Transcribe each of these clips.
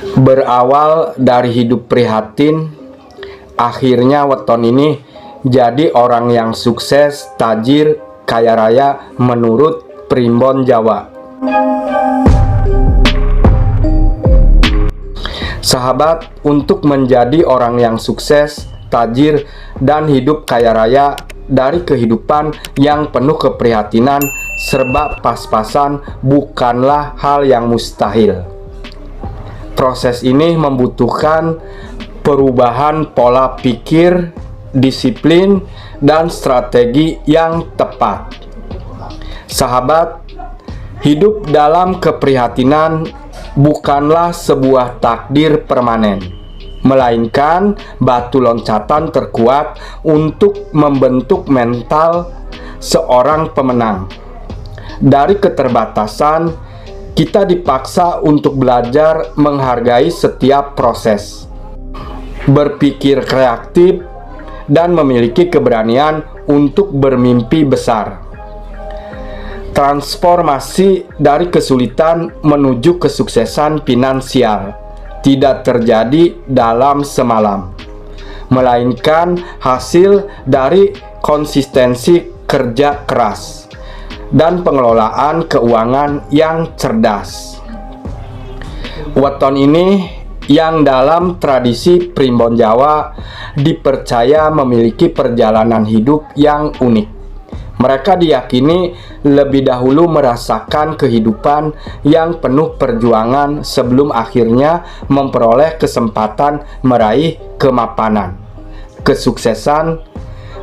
Berawal dari hidup prihatin, akhirnya weton ini jadi orang yang sukses, tajir, kaya raya menurut Primbon Jawa. Sahabat, untuk menjadi orang yang sukses, tajir, dan hidup kaya raya dari kehidupan yang penuh keprihatinan serba pas-pasan bukanlah hal yang mustahil. Proses ini membutuhkan perubahan pola pikir, disiplin, dan strategi yang tepat. Sahabat, hidup dalam keprihatinan bukanlah sebuah takdir permanen, melainkan batu loncatan terkuat untuk membentuk mental seorang pemenang. Dari keterbatasan, kita dipaksa untuk belajar menghargai setiap proses, berpikir kreatif, dan memiliki keberanian untuk bermimpi besar. Transformasi dari kesulitan menuju kesuksesan finansial tidak terjadi dalam semalam, melainkan hasil dari konsistensi kerja keras dan pengelolaan keuangan yang cerdas. Weton ini yang dalam tradisi Primbon Jawa dipercaya memiliki perjalanan hidup yang unik. Mereka diyakini lebih dahulu merasakan kehidupan yang penuh perjuangan sebelum akhirnya memperoleh kesempatan meraih kemapanan, kesuksesan,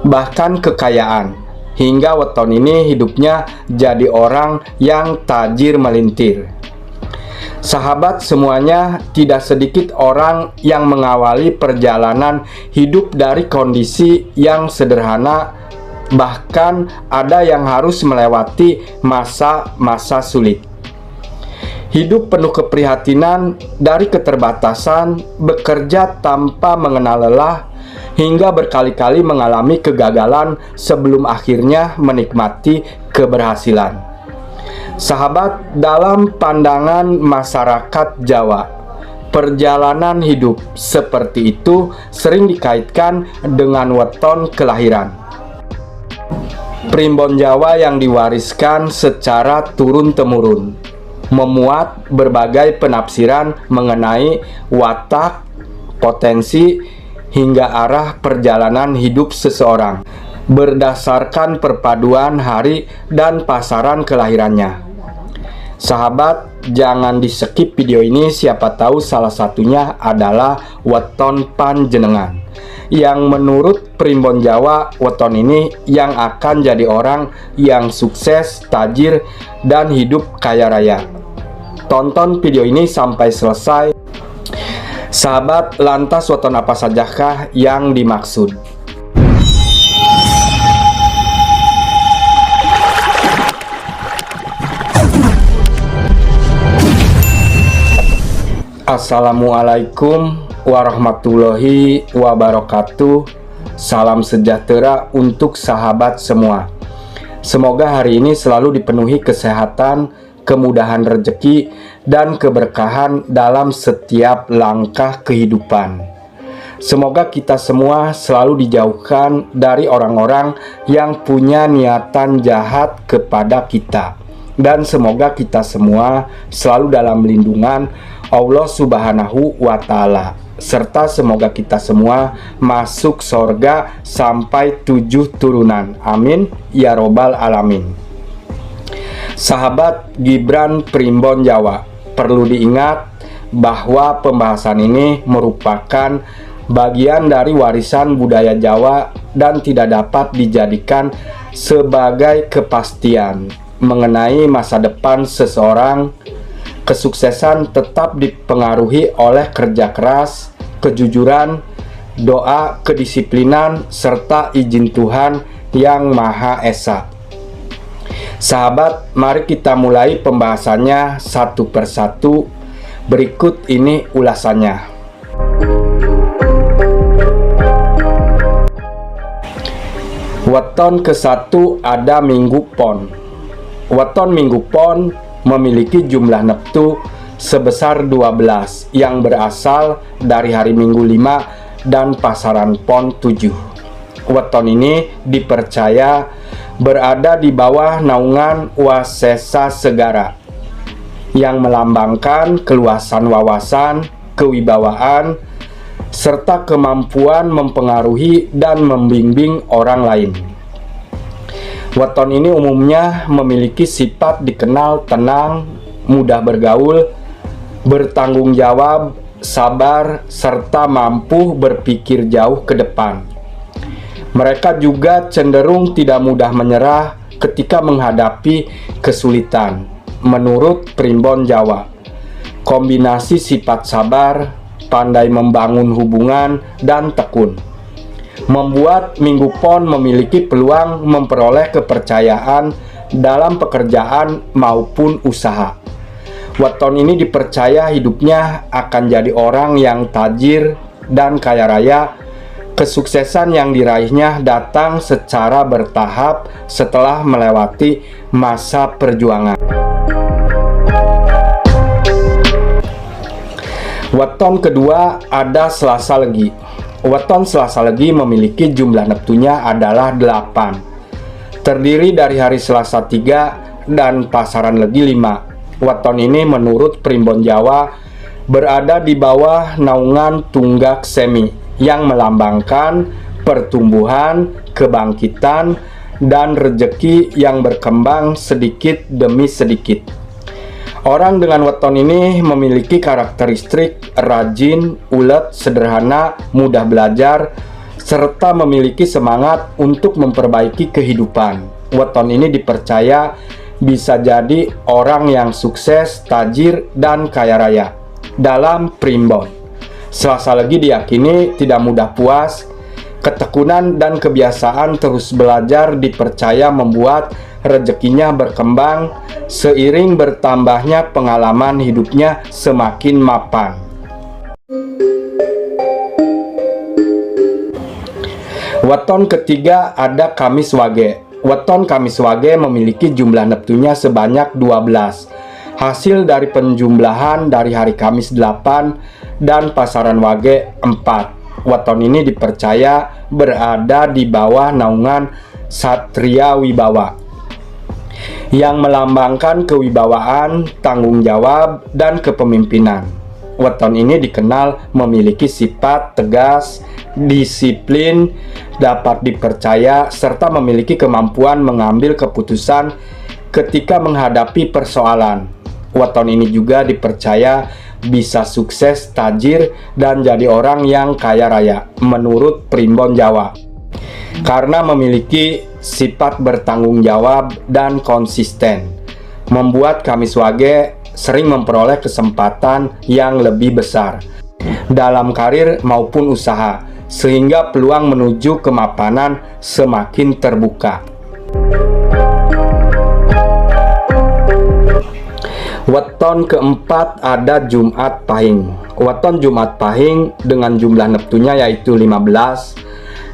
bahkan kekayaan. Hingga weton ini hidupnya jadi orang yang tajir melintir. Sahabat semuanya, tidak sedikit orang yang mengawali perjalanan hidup dari kondisi yang sederhana, bahkan ada yang harus melewati masa-masa sulit. Hidup penuh keprihatinan dari keterbatasan, bekerja tanpa mengenal lelah, hingga berkali-kali mengalami kegagalan sebelum akhirnya menikmati keberhasilan. Sahabat, dalam pandangan masyarakat Jawa, perjalanan hidup seperti itu sering dikaitkan dengan weton kelahiran. Primbon Jawa yang diwariskan secara turun-temurun memuat berbagai penafsiran mengenai watak, potensi, hingga arah perjalanan hidup seseorang berdasarkan perpaduan hari dan pasaran kelahirannya. Sahabat, jangan di skip video ini, siapa tahu salah satunya adalah weton panjenengan yang menurut Primbon Jawa weton ini yang akan jadi orang yang sukses, tajir, dan hidup kaya raya. Tonton video ini sampai selesai. Sahabat, lantas weton apa sajakah yang dimaksud? Assalamualaikum warahmatullahi wabarakatuh. Salam sejahtera untuk sahabat semua. Semoga hari ini selalu dipenuhi kesehatan, kemudahan rezeki, dan keberkahan dalam setiap langkah kehidupan. Semoga kita semua selalu dijauhkan dari orang-orang yang punya niatan jahat kepada kita. Dan semoga kita semua selalu dalam lindungan Allah Subhanahu wa Ta'ala. Serta semoga kita semua masuk surga sampai 7 turunan. Amin ya robbal alamin. Sahabat Gibran Primbon Jawa, perlu diingat bahwa pembahasan ini merupakan bagian dari warisan budaya Jawa dan tidak dapat dijadikan sebagai kepastian mengenai masa depan seseorang. Kesuksesan tetap dipengaruhi oleh kerja keras, kejujuran, doa, kedisiplinan, serta izin Tuhan yang Maha Esa. Sahabat, mari kita mulai pembahasannya satu persatu. Berikut ini ulasannya. Weton ke-1 ada Minggu Pon. Weton Minggu Pon memiliki jumlah neptu sebesar 12 yang berasal dari hari Minggu 5 dan pasaran Pon 7. Weton ini dipercaya berada di bawah naungan Wasesa Segara yang melambangkan keluasan wawasan, kewibawaan, serta kemampuan mempengaruhi dan membimbing orang lain. Weton ini umumnya memiliki sifat dikenal tenang, mudah bergaul, bertanggung jawab, sabar, serta mampu berpikir jauh ke depan. Mereka juga cenderung tidak mudah menyerah ketika menghadapi kesulitan. Menurut Primbon Jawa, kombinasi sifat sabar, pandai membangun hubungan, dan tekun membuat Minggu Pon memiliki peluang memperoleh kepercayaan dalam pekerjaan maupun usaha. Weton ini dipercaya hidupnya akan jadi orang yang tajir dan kaya raya. Kesuksesan yang diraihnya datang secara bertahap setelah melewati masa perjuangan. Weton kedua ada Selasa Legi. Weton Selasa Legi memiliki jumlah neptunya adalah 8. Terdiri dari hari Selasa 3 dan pasaran Legi 5. Weton ini menurut Primbon Jawa berada di bawah naungan Tunggak Semi yang melambangkan pertumbuhan, kebangkitan, dan rejeki yang berkembang sedikit demi sedikit. Orang dengan weton ini memiliki karakteristik rajin, ulet, sederhana, mudah belajar, serta memiliki semangat untuk memperbaiki kehidupan. Weton ini dipercaya bisa jadi orang yang sukses, tajir, dan kaya raya. Dalam Primbon, Selasa Legi diyakini tidak mudah puas. Ketekunan dan kebiasaan terus belajar dipercaya membuat rezekinya berkembang seiring bertambahnya pengalaman hidupnya semakin mapan. Weton ketiga ada Kamis Wage. Weton Kamis Wage memiliki jumlah neptunya sebanyak 12. Hasil dari penjumlahan dari hari Kamis 8 dan pasaran Wage 4. Weton ini dipercaya berada di bawah naungan Satria Wibawa yang melambangkan kewibawaan, tanggung jawab, dan kepemimpinan. Weton ini dikenal memiliki sifat tegas, disiplin, dapat dipercaya, serta memiliki kemampuan mengambil keputusan ketika menghadapi persoalan. Weton ini juga dipercaya bisa sukses, tajir, dan jadi orang yang kaya raya menurut Primbon Jawa karena memiliki sifat bertanggung jawab dan konsisten, membuat Kamis Wage sering memperoleh kesempatan yang lebih besar dalam karir maupun usaha, sehingga peluang menuju kemapanan semakin terbuka. Weton keempat ada Jumat Pahing. Weton Jumat Pahing dengan jumlah neptunya yaitu 15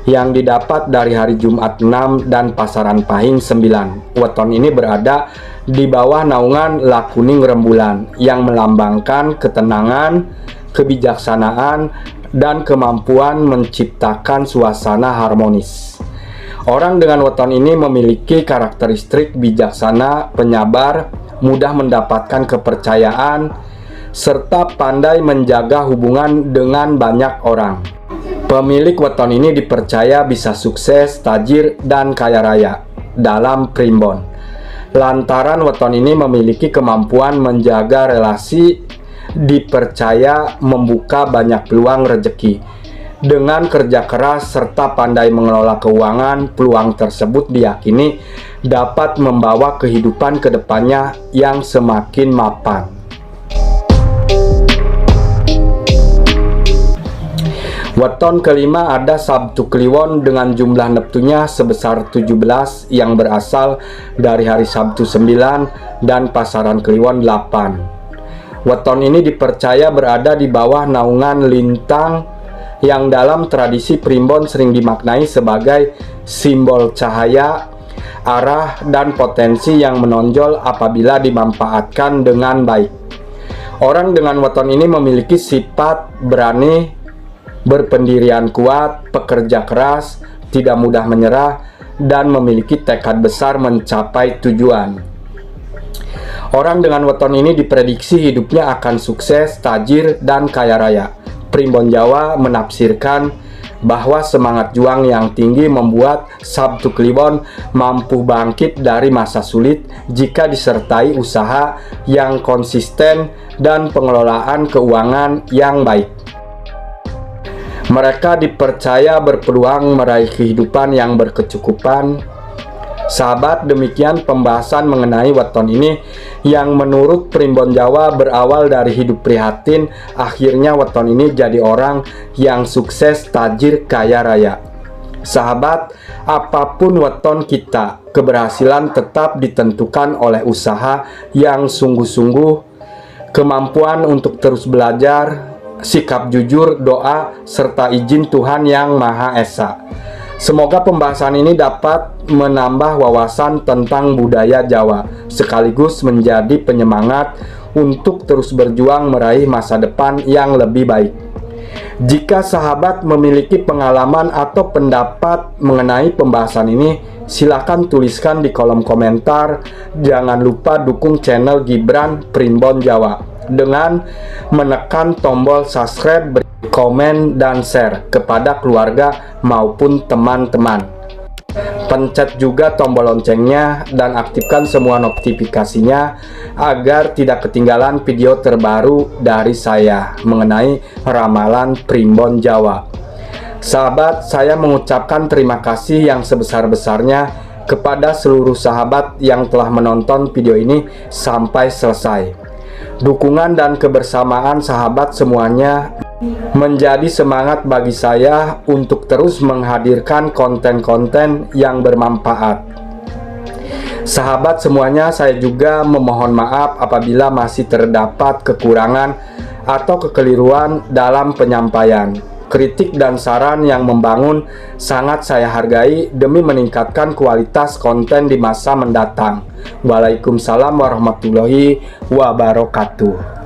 yang didapat dari hari Jumat 6 dan pasaran Pahing 9. Weton ini berada di bawah naungan Lakuning Rembulan yang melambangkan ketenangan, kebijaksanaan, dan kemampuan menciptakan suasana harmonis. Orang dengan weton ini memiliki karakteristik bijaksana, penyabar, mudah mendapatkan kepercayaan, serta pandai menjaga hubungan dengan banyak orang. Pemilik weton ini dipercaya bisa sukses, tajir, dan kaya raya dalam Primbon. Lantaran weton ini memiliki kemampuan menjaga relasi, dipercaya membuka banyak peluang rezeki. Dengan kerja keras serta pandai mengelola keuangan, peluang tersebut diyakini dapat membawa kehidupan kedepannya yang semakin mapan. Weton kelima ada Sabtu Kliwon dengan jumlah neptunya sebesar 17 yang berasal dari hari Sabtu 9 dan pasaran Kliwon 8. Weton ini dipercaya berada di bawah naungan lintang yang dalam tradisi Primbon sering dimaknai sebagai simbol cahaya, arah, dan potensi yang menonjol apabila dimanfaatkan dengan baik. Orang dengan weton ini memiliki sifat berani, berpendirian kuat, pekerja keras, tidak mudah menyerah, dan memiliki tekad besar mencapai tujuan. Orang dengan weton ini diprediksi hidupnya akan sukses, tajir, dan kaya raya. Primbon Jawa menafsirkan bahwa semangat juang yang tinggi membuat Sabtu Kliwon mampu bangkit dari masa sulit jika disertai usaha yang konsisten dan pengelolaan keuangan yang baik. Mereka dipercaya berpeluang meraih kehidupan yang berkecukupan. Sahabat, demikian pembahasan mengenai weton ini yang menurut Primbon Jawa berawal dari hidup prihatin. Akhirnya weton ini jadi orang yang sukses, tajir, kaya raya. Sahabat, apapun weton kita, keberhasilan tetap ditentukan oleh usaha yang sungguh-sungguh, kemampuan untuk terus belajar, sikap jujur, doa, serta izin Tuhan Yang Maha Esa. Semoga pembahasan ini dapat menambah wawasan tentang budaya Jawa, sekaligus menjadi penyemangat untuk terus berjuang meraih masa depan yang lebih baik. Jika sahabat memiliki pengalaman atau pendapat mengenai pembahasan ini, silakan tuliskan di kolom komentar. Jangan lupa dukung channel Gibran Primbon Jawa dengan menekan tombol subscribe, komen, dan share kepada keluarga maupun teman-teman. Pencet juga tombol loncengnya dan aktifkan semua notifikasinya agar tidak ketinggalan video terbaru dari saya mengenai ramalan Primbon Jawa. Sahabat, saya mengucapkan terima kasih yang sebesar-besarnya kepada seluruh sahabat yang telah menonton video ini sampai selesai. Dukungan dan kebersamaan sahabat semuanya menjadi semangat bagi saya untuk terus menghadirkan konten-konten yang bermanfaat. Sahabat semuanya, saya juga memohon maaf apabila masih terdapat kekurangan atau kekeliruan dalam penyampaian. Kritik dan saran yang membangun sangat saya hargai demi meningkatkan kualitas konten di masa mendatang. Waalaikumsalam warahmatullahi wabarakatuh.